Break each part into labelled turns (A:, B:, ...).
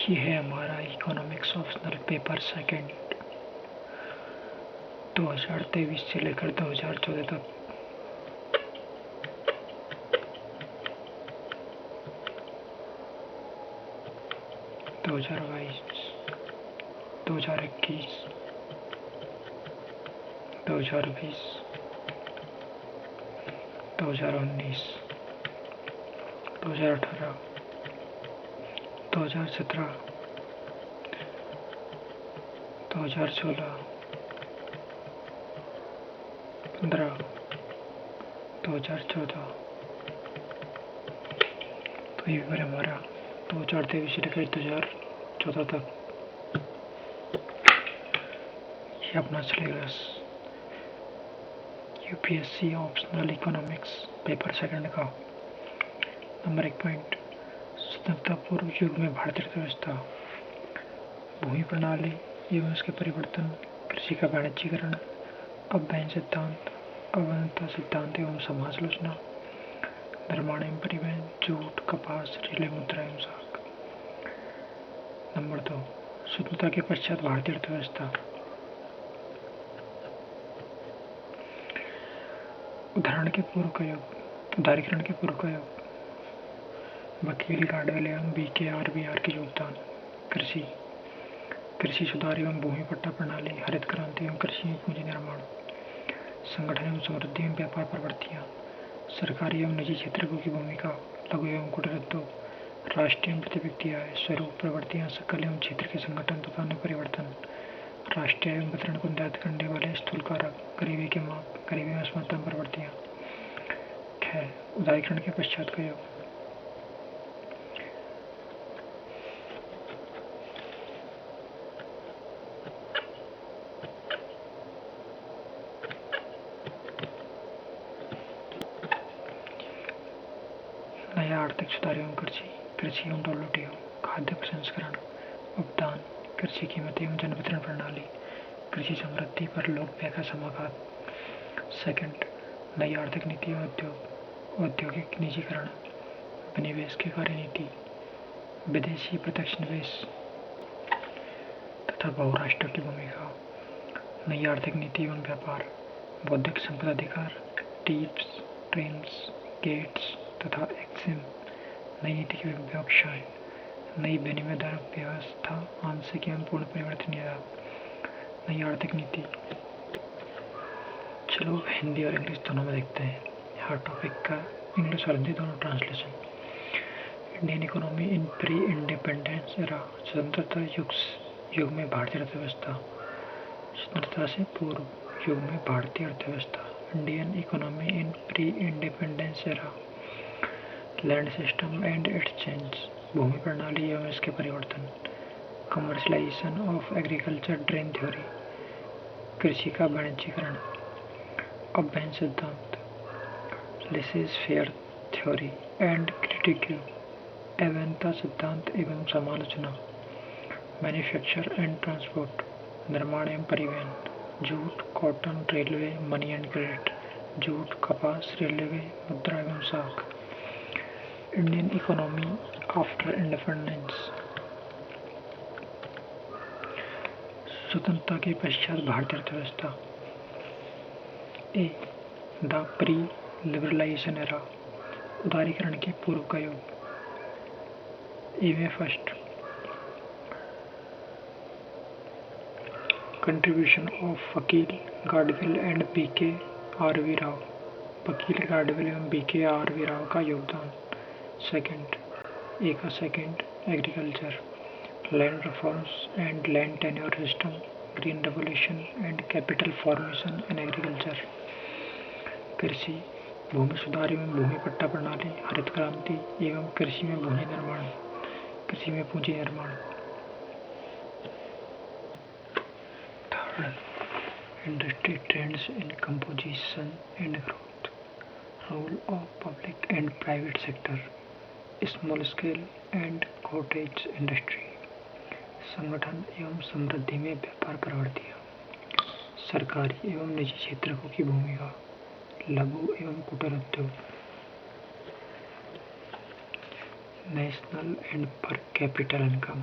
A: ये है हमारा इकोनॉमिक्स ऑप्शनल पेपर सेकंड 2023 से लेकर 2014 तक। दो हजार 2021, 2020, 2019, 2018, 2017, 2016, 15, 2014। तो ये पेपर हमारा 2023 से लेकर 2014 तक ये अपना syllabus UPSC optional economics paper second का। नंबर 1 पॉइंट, स्वतंत्रता पूर्व युग में भारतीय अर्थव्यवस्था, भूमि प्रणाली एवं उसके परिवर्तन, कृषि का वाणिज्यीकरण, अभ्ययन सिद्धांत, अवंता सिद्धांत एवं समालोचना, निर्माण एवं परिवहन, जूट, कपास, रेलवे, मुद्रा एवं साख। नंबर 2, स्वतंत्रता के पश्चात भारतीय अर्थव्यवस्था, उदाहरण के पूर्व का योग, उदारीकरण के पूर्व का योग, वकील, गार्डवेल एवं BKRBR के योगदान, कृषि सुधार एवं भूमि पट्टा प्रणाली, हरित क्रांति एवं कृषि पूंजी निर्माण, संगठन एवं समृद्धि एवं व्यापार प्रवृत्तियां, सरकारी एवं निजी क्षेत्र की भूमिका, लघु एवं कुटीर उद्योग, राष्ट्रीय एवं प्रति व्यक्ति आय, स्वरूप, प्रवृत्तियां, सकल एवं क्षेत्र के संगठन तथा अन्य परिवर्तन, राष्ट्रीय एवं वितरण को निर्धारित करने वाले स्थूल कारक, गरीबी के माप, गरीबी में असमानता प्रवृत्तियां। उदारीकरण के पश्चात का योग, नया आर्थिक सुधार एवं कृषि एवं WTO, खाद्य प्रसंस्करण, उपदान, कृषि कीमत एवं जन वितरण प्रणाली, कृषि समृद्धि पर लोक व्यय का समाघात। सेकंड, नई आर्थिक नीति एवं औद्योगिक निजीकरण, विनिवेश की कार्यनीति, विदेशी प्रत्यक्ष निवेश तथा बहुराष्ट्रों की भूमिका, नई आर्थिक नीति एवं व्यापार, बौद्धिक संपदा अधिकार, टीप्स, ट्रेन्स, गेट्स तथा एक्सिम, नई नीति की विवक्षाएं, नई विनिमय दर व्यवस्था, आंशिक एवं पूर्ण परिवर्तनीयता, नई आर्थिक नीति। चलो हिंदी और इंग्लिश दोनों में देखते हैं। हर टॉपिक का इंग्लिश और हिंदी दोनों translation. Indian economy in pre independence era, स्वतंत्रता युग में भारतीय अर्थव्यवस्था, स्वतंत्रता से पूर्व युग में भारतीय अर्थव्यवस्था। Indian economy in pre independence era, land system and its change, भूमि प्रणाली एवं इसके परिवर्तन, commercialisation of agriculture drain theory, कृषि का वाणिज्यीकरण, अभ्ययन सिद्धांत, laissez faire theory and critique, अवंता सिद्धांत एवं समालोचना, मैन्युफैक्चर एंड ट्रांसपोर्ट, निर्माण एवं परिवहन, jute, cotton, railway, money and credit, jute, कपास, रेलवे, मुद्रा एवं साख। इंडियन इकोनॉमी आफ्टर इंडिपेंडेंस, स्वतंत्रता के पश्चात भारतीय अर्थव्यवस्था। ए, द प्री लिबरलाइजेशन एरा, उदारीकरण के पूर्व का योग। ए में फर्स्ट, कंट्रीब्यूशन ऑफ वकील, गार्डवेल एंड BKRV राव, वकील, गार्डवेल एवं BKRV राव का योगदान। सेकंड, ए का second, agriculture, land reforms and land tenure system, green revolution and capital formation in agriculture, कृषि, भूमि सुधार एवं भूमि पट्टा प्रणाली, हरित क्रांति एवं कृषि में पूंजी निर्माण। Third, industry trends in composition and growth, role of public and private sector, small scale and cottage industry, संगठन एवं समृद्धि में व्यापार प्रवृत्तियां, सरकारी एवं निजी क्षेत्रों की भूमिका, लघु एवं कुटीर उद्योग, national and per capital income,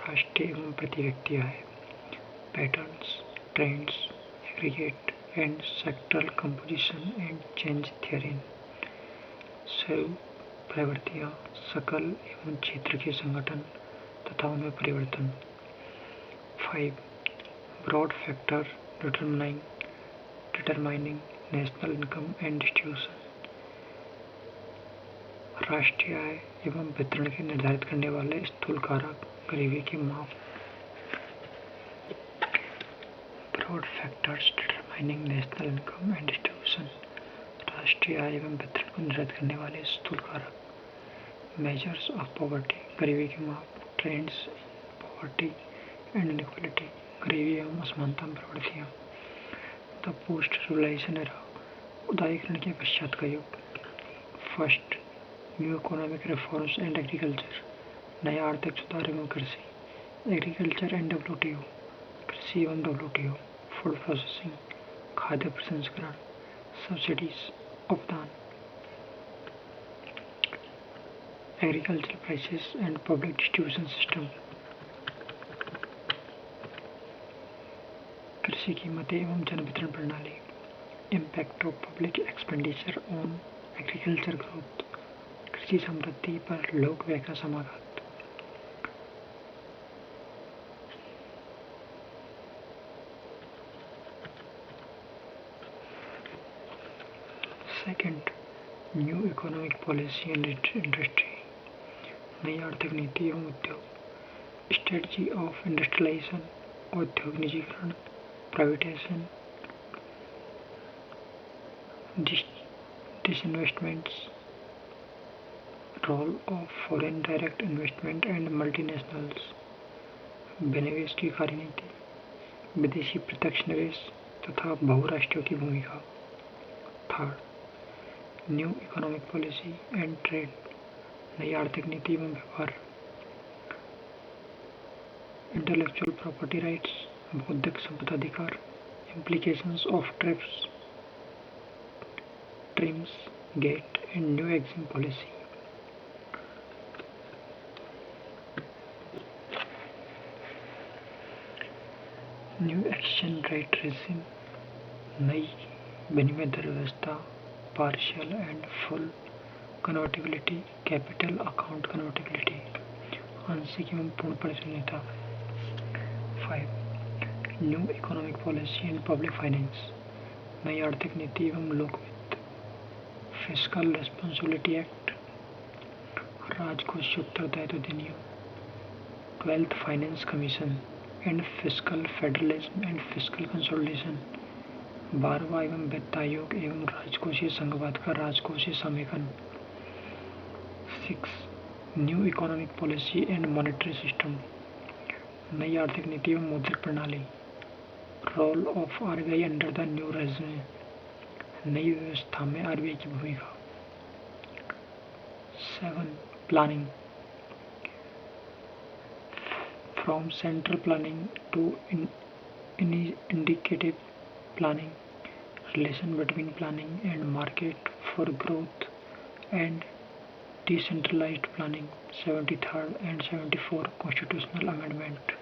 A: राष्ट्रीय एवं प्रति व्यक्ति आय, patterns, trends, aggregate and sectoral composition and change theory, स्वरूप, प्रवृत्तियाँ, सकल एवं क्षेत्र के संगठन तथा उनमें परिवर्तन। 5. Broad factor determining national income and distribution, राष्ट्रीय आय एवं वितरण के निर्धारित करने वाले स्थूल कारक, गरीबी की माप। Broad factors determining national income and distribution, राष्ट्रीय आय एवं वितरण को निर्धारित करने वाले स्थूल कारक। मेजर्स ऑफ पॉवर्टी, गरीबी की माप। Trends in poverty and inequality, गरीबी एवं असमानता में प्रवृत्तियाँ। द पोस्ट रूरलाइजेशन एरा, उदारीकरण के पश्चात का युग। First, new economic reforms and agriculture, नया आर्थिक सुधार एवं कृषि। एग्रीकल्चर एंड WTO, कृषि एवं WTO। फूड प्रोसेसिंग, खाद्य प्रसंस्करण। सब्सिडीज, उपदान। Agriculture prices and public distribution system, कृषि कीमतें एवं जन वितरण प्रणाली। Impact of public expenditure on agriculture growth, कृषि समृद्धि पर लोक व्यय का समाघात। Second, new economic policy and industry, नई आर्थिक नीति एवं उद्योग। स्ट्रेटजी ऑफ इंडस्ट्रियलाइजेशन, औद्योगिक निजीकरण, privatisation. Disinvestments, role of foreign direct investment and multinationals, विनिवेश की कार्यनीति, विदेशी प्रत्यक्ष निवेश तथा बहुराष्ट्रीय की भूमिका। Third, new economic policy and trade, नई आर्थिक नीति एवं व्यापार। इंटेलेक्चुअल प्रॉपर्टी राइट्स, बौद्धिक संपदा अधिकार। Implications of TRIMs, GATT and new EXIM policy. New exchange rate regime, नई विनिमय दर व्यवस्था। Partial and full convertibility, capital account convertibility, आंशिक एवं पूर्ण परिचालनीयता। 5. New economic policy and public finance, नई आर्थिक नीति एवं लोक वित्त। फिस्कल रिस्पॉन्सिबिलिटी एक्ट, राजकोषीय उत्तरदायित्व अधिनियम। 12th finance commission and fiscal federalism and fiscal consolidation, 12वां एवं वित्त आयोग एवं राजकोषीय संघवाद का राजकोषीय समेकन। 6. New economic policy and monetary system, नई आर्थिक नीति एवं मौद्रिक प्रणाली। Role of RBI under the new regime, नई व्यवस्था में RBI की भूमिका। 7. Planning, from central planning to indicative planning, relation between planning and market for growth and decentralized planning, 73rd and 74th constitutional amendment.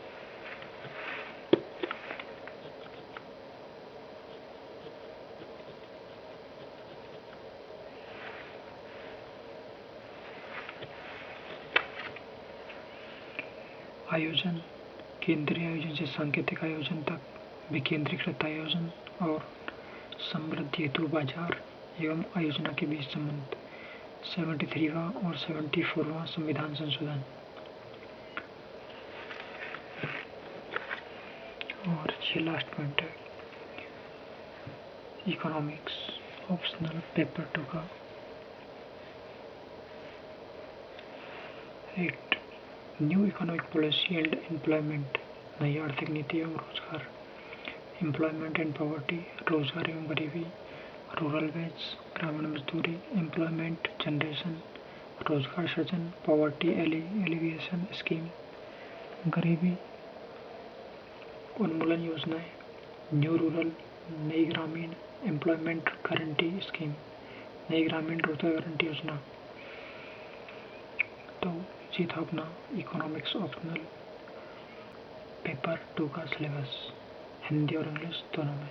A: आयोजन, केंद्रीय आयोजन से सांकेतिक आयोजन तक, विकेंद्रीकृत आयोजन और समृद्धि हेतु बाजार एवं आयोजना के बीच संबंध। 73वां और 74वां संविधान संशोधन। और ये लास्ट पॉइंट है इकोनॉमिक्स ऑप्शनल पेपर 2 का। 8. New economic policy and employment, नई आर्थिक नीति एवं रोजगार। एम्प्लॉयमेंट एंड पॉवर्टी, रोजगार एवं गरीबी। रूरल वेज, ग्रामीण मजदूरी। एम्प्लॉयमेंट जनरेशन, रोजगार सृजन। पॉवर्टी एलिविएशन स्कीम, गरीबी उन्मूलन योजनाएं। न्यू रूरल, नई ग्रामीण एम्प्लॉयमेंट गारंटी स्कीम, नई ग्रामीण रोजगार गारंटी योजना। तो ये था अपना इकोनॉमिक्स ऑप्शनल पेपर 2 का सिलेबस हिंदी और इंग्लिश दोनों में